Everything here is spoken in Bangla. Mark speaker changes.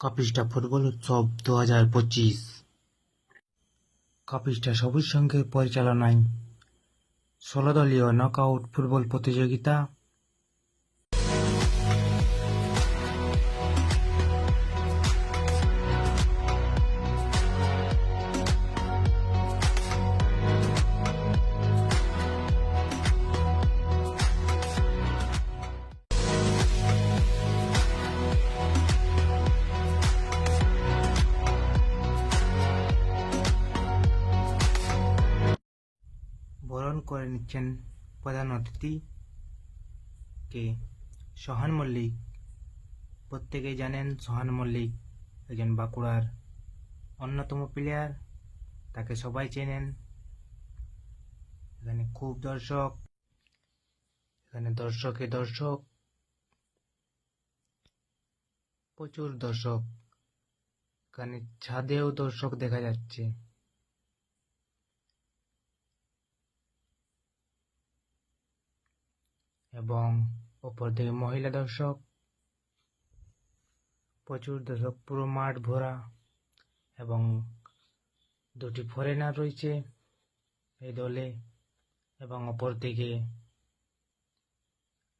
Speaker 1: কাপিস্টা ফুটবল উৎসব 2025। কাপিস্টা সবুজ সংঘের পরিচালনায় 16 দলীয় নকআউট ফুটবল প্রতিযোগিতা বরণ করে নিচ্ছেন প্রধান অতিথি কে সোহান মল্লিক। প্রত্যেকেই জানেন সোহান মল্লিক একজন বাঁকুড়ার অন্যতম প্লেয়ার, তাকে সবাই চেনেন। এখানে খুব দর্শক, এখানে দর্শক, প্রচুর দর্শক। এখানে ছাদেও দর্শক দেখা যাচ্ছে। এবং ওপর দিকে মহিলা দর্শক, প্রচুর দর্শক, পুরো মাঠ ভরা। এবং দুটি ফরেনার রয়েছে এই দলে। এবং অপর দিকে